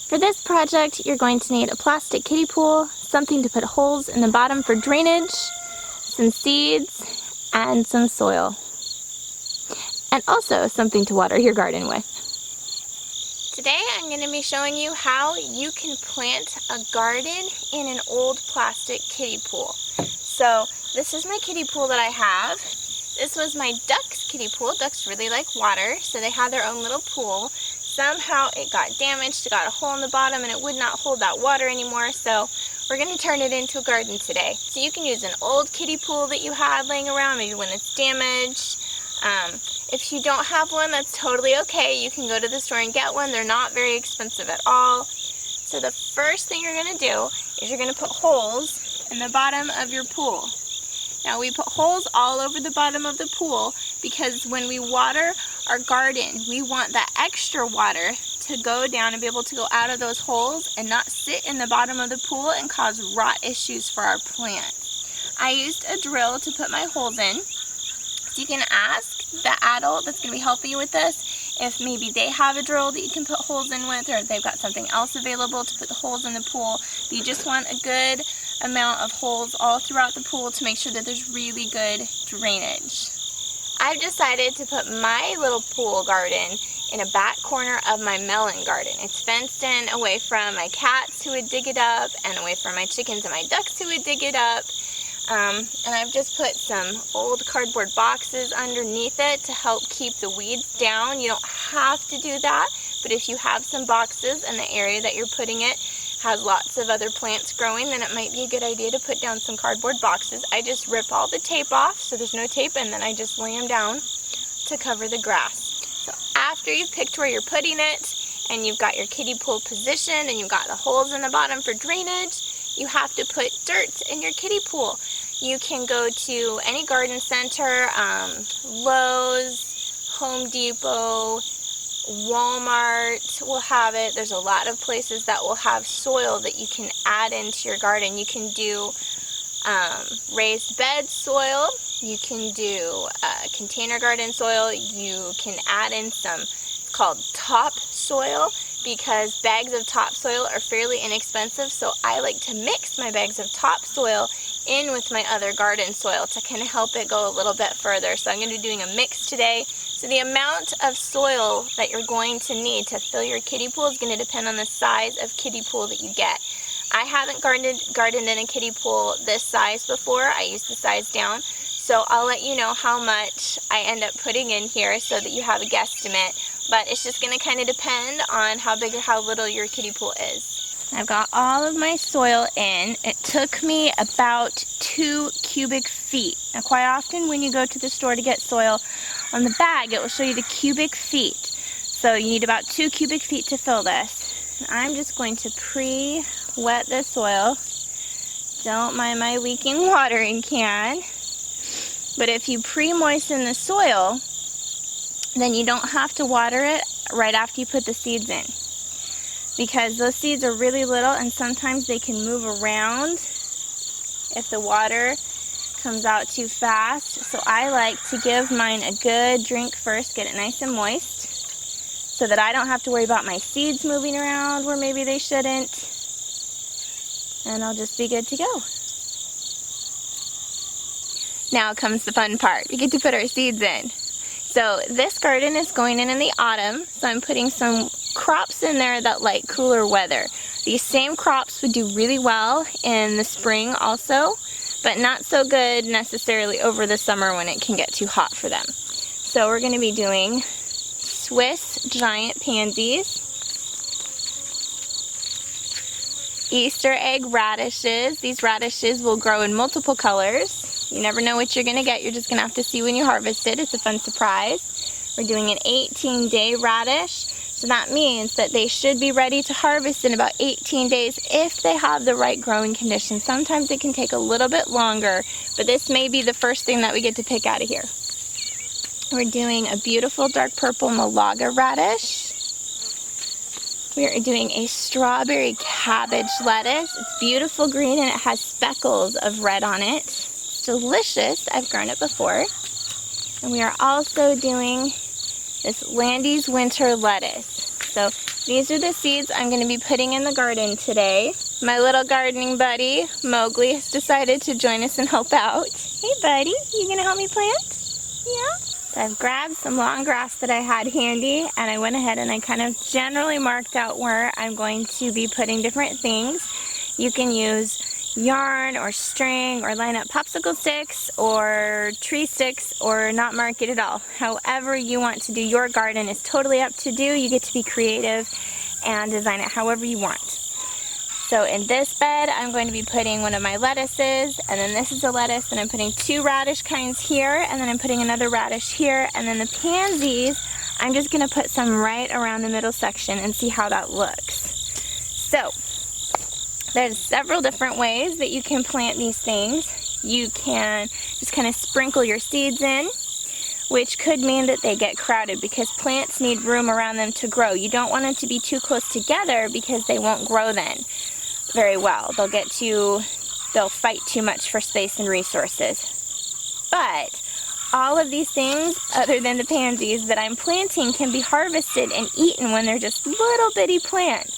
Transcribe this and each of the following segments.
For this project, you're going to need a plastic kiddie pool, something to put holes in the bottom for drainage, some seeds, and some soil. And also something to water your garden with. Today I'm going to be showing you how you can plant a garden in an old plastic kiddie pool. So this is my kiddie pool that I have. This was my ducks' kiddie pool. Ducks really like water, so they have their own little pool. Somehow it got damaged, it got a hole in the bottom, and it would not hold that water anymore, so we're going to turn it into a garden today. So you can use an old kiddie pool that you had laying around, maybe when it's damaged. If you don't have one, that's totally okay. You can go to the store and get one. They're not very expensive at all. So the first thing you're going to do is you're going to put holes in the bottom of your pool. Now we put holes all over the bottom of the pool because when we water our garden, we want that extra water to go down and be able to go out of those holes and not sit in the bottom of the pool and cause rot issues for our plants. I used a drill to put my holes in. So you can ask the adult that's going to be helping you with this if maybe they have a drill that you can put holes in with, or if they've got something else available to put the holes in the pool. But you just want a good amount of holes all throughout the pool to make sure that there's really good drainage. I've decided to put my little pool garden in a back corner of my melon garden. It's fenced in away from my cats who would dig it up and away from my chickens and my ducks who would dig it up. And I've just put some old cardboard boxes underneath it to help keep the weeds down. You don't have to do that, but if you have some boxes and the area that you're putting it has lots of other plants growing, then it might be a good idea to put down some cardboard boxes. I just rip all the tape off so there's no tape, and then I just lay them down to cover the grass. So after you've picked where you're putting it and you've got your kiddie pool positioned and you've got the holes in the bottom for drainage, you have to put dirt in your kiddie pool. You can go to any garden center, Lowe's, Home Depot, Walmart will have it. There's a lot of places that will have soil that you can add into your garden. You can do raised bed soil. You can do container garden soil. You can add in some, it's called top soil, because bags of topsoil are fairly inexpensive, so I like to mix my bags of topsoil in with my other garden soil to kind of help it go a little bit further. So I'm going to be doing a mix today. So the amount of soil that you're going to need to fill your kiddie pool is going to depend on the size of kiddie pool that you get. I haven't gardened in a kiddie pool this size before. I used the size down. So I'll let you know how much I end up putting in here so that you have a guesstimate. But it's just going to kind of depend on how big or how little your kiddie pool is. I've got all of my soil in. It took me about 2 cubic feet. Now quite often when you go to the store to get soil, on the bag it will show you the cubic feet. So you need about 2 cubic feet to fill this. And I'm just going to pre-wet the soil. Don't mind my leaking watering can. But if you pre-moisten the soil, then you don't have to water it right after you put the seeds in. Because those seeds are really little and sometimes they can move around if the water comes out too fast. So I like to give mine a good drink first, get it nice and moist, so that I don't have to worry about my seeds moving around where maybe they shouldn't. And I'll just be good to go. Now comes the fun part. We get to put our seeds in. So this garden is going in the autumn, so I'm putting some crops in there that like cooler weather. These same crops would do really well in the spring also, but not so good necessarily over the summer when it can get too hot for them. So we're going to be doing Swiss giant pansies, Easter egg radishes. These radishes will grow in multiple colors. You never know what you're going to get. You're just going to have to see when you harvest it. It's a fun surprise. We're doing an 18-day radish. So that means that they should be ready to harvest in about 18 days if they have the right growing conditions. Sometimes it can take a little bit longer, but this may be the first thing that we get to pick out of here. We're doing a beautiful dark purple Malaga radish. We are doing a strawberry cabbage lettuce. It's beautiful green and it has speckles of red on it. It's delicious. I've grown it before. And we are also doing this Landy's winter lettuce. So These are the seeds I'm going to be putting in the garden today. My little gardening buddy, Mowgli, has decided to join us and help out. Hey buddy, you going to help me plant? Yeah? So I've grabbed some long grass that I had handy, and I went ahead and I kind of generally marked out where I'm going to be putting different things. You can use yarn or string or line up popsicle sticks or tree sticks or not mark it at all. However you want to do your garden is totally up to you. You get to be creative and design it however you want. So in this bed I'm going to be putting one of my lettuces, and then this is a lettuce, and I'm putting 2 radish kinds here, and then I'm putting another radish here, and then the pansies I'm just going to put some right around the middle section and see how that looks. So there's several different ways that you can plant these things. You can just kind of sprinkle your seeds in, which could mean that they get crowded because plants need room around them to grow. You don't want them to be too close together because they won't grow then very well. They'll fight too much for space and resources. But all of these things, other than the pansies that I'm planting, can be harvested and eaten when they're just little bitty plants.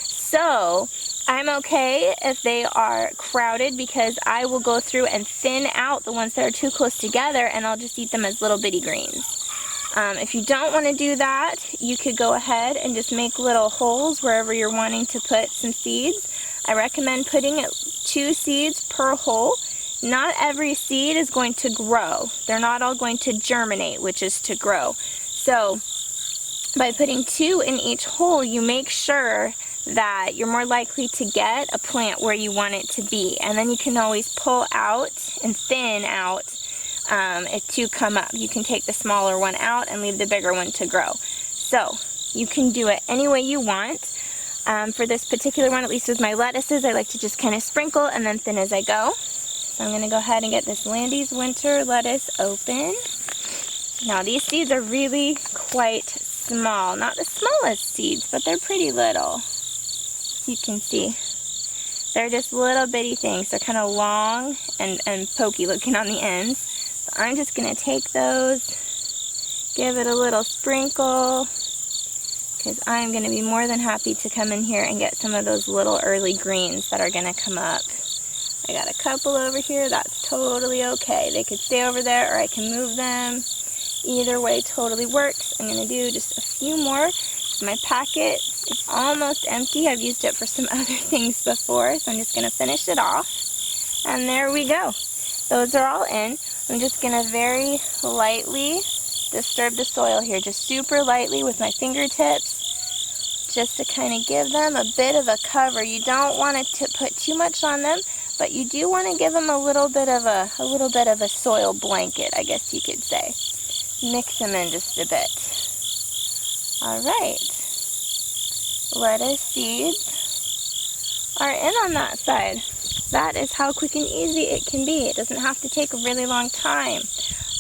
So I'm okay if they are crowded because I will go through and thin out the ones that are too close together, and I'll just eat them as little bitty greens. If you don't want to do that, you could go ahead and just make little holes wherever you're wanting to put some seeds. I recommend putting 2 seeds per hole. Not every seed is going to grow. They're not all going to germinate, which is to grow. So by putting 2 in each hole, you make sure that you're more likely to get a plant where you want it to be. And then you can always pull out and thin out it to come up. You can take the smaller one out and leave the bigger one to grow. So you can do it any way you want. For this particular one, at least with my lettuces, I like to just kind of sprinkle and then thin as I go. So I'm going to go ahead and get this Landy's Winter lettuce open. Now these seeds are really quite small. Not the smallest seeds, but they're pretty little. You can see they're just little bitty things. They're kind of long and pokey looking on the ends. So I'm just going to take those, give it a little sprinkle, because I'm going to be more than happy to come in here and get some of those little early greens that are going to come up. I got a couple over here. That's totally okay. They could stay over there or I can move them. Either way totally works. I'm going to do just a few more. My packet is almost empty. I've used it for some other things before, so I'm just going to finish it off. And there we go. Those are all in. I'm just going to very lightly disturb the soil here, just super lightly with my fingertips, just to kind of give them a bit of a cover. You don't want to put too much on them, but you do want to give them a little bit of a soil blanket, I guess you could say. Mix them in just a bit. All right, lettuce seeds are in on that side. That is how quick and easy it can be. It doesn't have to take a really long time.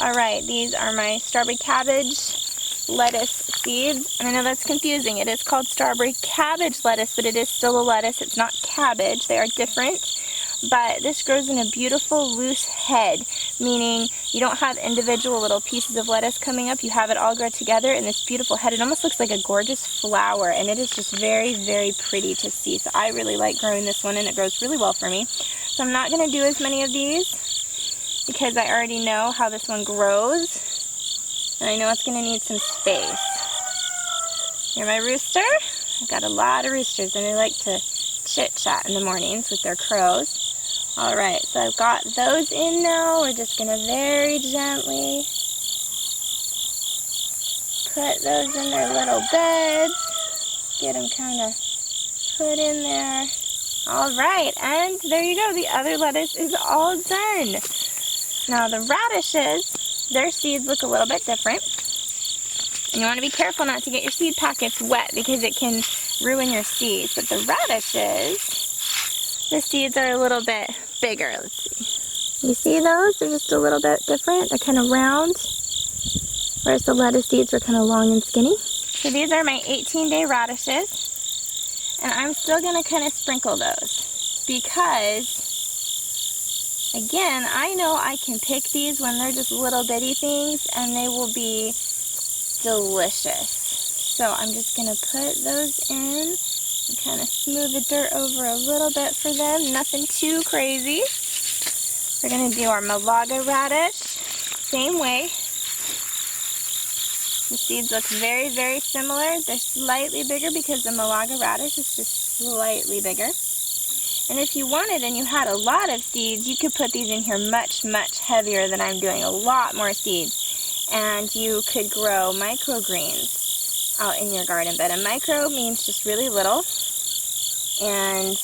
All right, these are my strawberry cabbage lettuce seeds. And I know that's confusing. It is called strawberry cabbage lettuce, but it is still a lettuce. It's not cabbage. They are different. But this grows in a beautiful loose head, meaning you don't have individual little pieces of lettuce coming up. You have it all grow together in this beautiful head. It almost looks like a gorgeous flower, and it is just very, very pretty to see. So I really like growing this one, and it grows really well for me. So I'm not going to do as many of these because I already know how this one grows, and I know it's going to need some space. Here's my rooster. I've got a lot of roosters, and they like to chit-chat in the mornings with their crows. Alright, so I've got those in now. We're just going to very gently put those in their little beds. Get them kind of put in there. Alright, and there you go. The other lettuce is all done. Now the radishes, their seeds look a little bit different. And you want to be careful not to get your seed packets wet because it can ruin your seeds. But the radishes, the seeds are a little bit bigger. Let's see. You see those? They're just a little bit different. They're kind of round, whereas the lettuce seeds are kind of long and skinny. So these are my 18-day radishes, and I'm still going to kind of sprinkle those because, again, I know I can pick these when they're just little bitty things, and they will be delicious. So I'm just going to put those in and kind of smooth the dirt over a little bit for them. Nothing too crazy. We're going to do our Malaga radish. Same way. The seeds look very, very similar. They're slightly bigger because the Malaga radish is just slightly bigger. And if you wanted and you had a lot of seeds, you could put these in here much, much heavier than I'm doing. A lot more seeds. And you could grow microgreens out in your garden. But a micro means just really little. And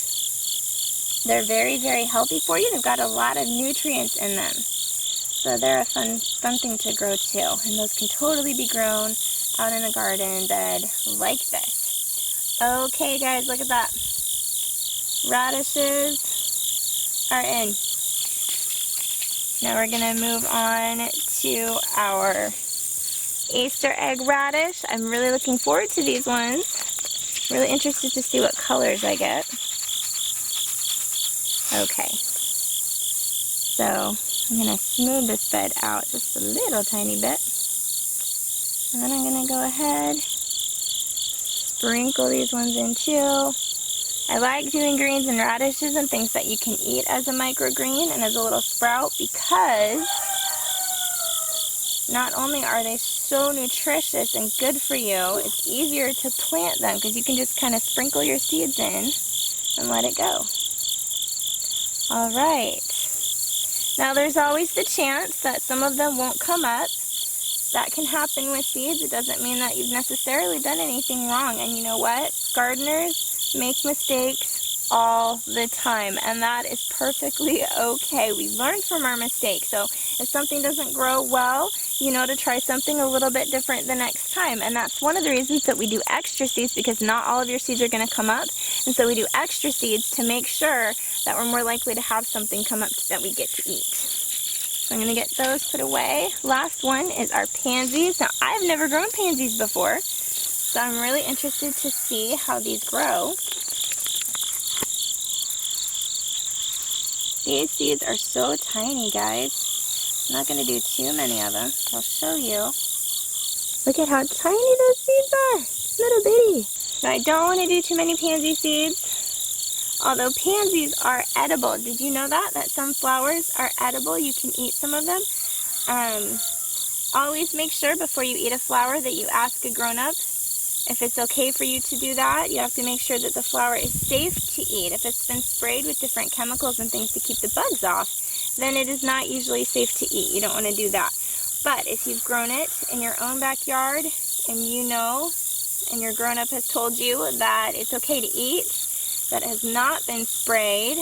they're very, very healthy for you. They've got a lot of nutrients in them. So they're a fun thing to grow too. And those can totally be grown out in a garden bed like this. Okay guys, look at that. Radishes are in. Now we're going to move on to our Easter egg radish. I'm really looking forward to these ones. Really interested to see what colors I get. Okay. So I'm going to smooth this bed out just a little tiny bit. And then I'm going to go ahead, sprinkle these ones in too. I like doing greens and radishes and things that you can eat as a microgreen and as a little sprout because not only are they so nutritious and good for you, it's easier to plant them because you can just kind of sprinkle your seeds in and let it go. Alright. Now there's always the chance that some of them won't come up. That can happen with seeds. It doesn't mean that you've necessarily done anything wrong. And you know what? Gardeners make mistakes all the time, and that is perfectly okay. We learn from our mistakes. So if something doesn't grow well, you know to try something a little bit different the next time. And that's one of the reasons that we do extra seeds, because not all of your seeds are going to come up. And so we do extra seeds to make sure that we're more likely to have something come up that we get to eat. So I'm going to get those put away. Last one is our pansies. Now, I've never grown pansies before, so I'm really interested to see how these grow. These seeds are so tiny, guys. I'm not going to do too many of them. I'll show you. Look at how tiny those seeds are. It's little bitty. Now, I don't want to do too many pansy seeds, although pansies are edible. Did you know that? That some flowers are edible. You can eat some of them. Always make sure before you eat a flower that you ask a grown-up if it's okay for you to do that. You have to make sure that the flower is safe to eat. If it's been sprayed with different chemicals and things to keep the bugs off, then it is not usually safe to eat. You don't want to do that. But if you've grown it in your own backyard and you know, and your grown-up has told you that it's okay to eat, that has not been sprayed,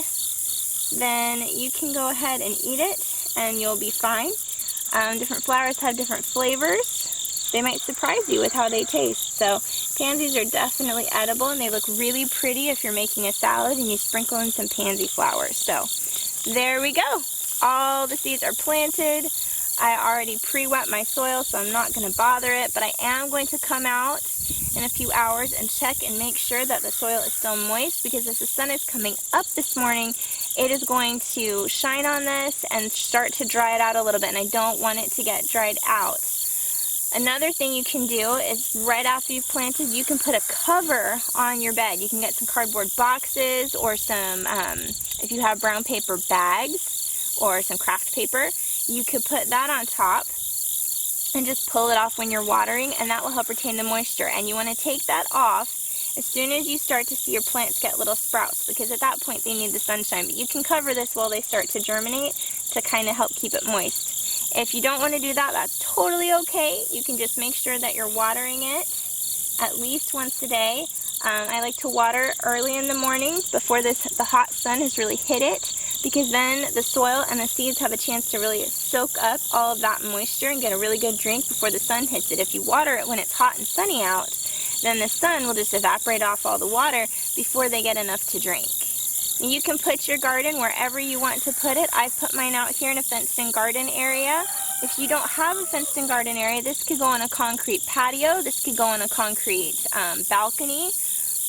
then you can go ahead and eat it and you'll be fine. Different flowers have different flavors. They might surprise you with how they taste. So pansies are definitely edible, and they look really pretty if you're making a salad and you sprinkle in some pansy flowers. So there we go. All the seeds are planted. I already pre-wet my soil, so I'm not going to bother it, but I am going to come out in a few hours and check and make sure that the soil is still moist, because as the sun is coming up this morning, it is going to shine on this and start to dry it out a little bit, and I don't want it to get dried out. Another thing you can do is right after you've planted, you can put a cover on your bed. You can get some cardboard boxes or some, if you have brown paper bags or some craft paper, you could put that on top and just pull it off when you're watering, and that will help retain the moisture. And you want to take that off as soon as you start to see your plants get little sprouts, because at that point they need the sunshine. But you can cover this while they start to germinate to kind of help keep it moist. If you don't want to do that, that's totally okay. You can just make sure that you're watering it at least once a day. I like to water early in the morning before the hot sun has really hit it, because then the soil and the seeds have a chance to really soak up all of that moisture and get a really good drink before the sun hits it. If you water it when it's hot and sunny out, then the sun will just evaporate off all the water before they get enough to drink. You can put your garden wherever you want to put it. I put mine out here in a fenced-in garden area. If you don't have a fenced-in garden area, this could go on a concrete patio. This could go on a concrete balcony.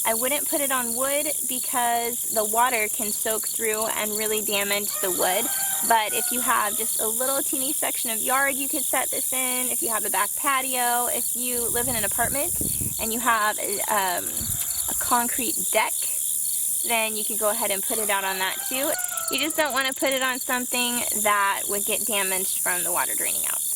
I wouldn't put it on wood because the water can soak through and really damage the wood. But if you have just a little teeny section of yard, you could set this in. If you have a back patio, if you live in an apartment and you have a concrete deck, then you could go ahead and put it out on that too. You just don't want to put it on something that would get damaged from the water draining out.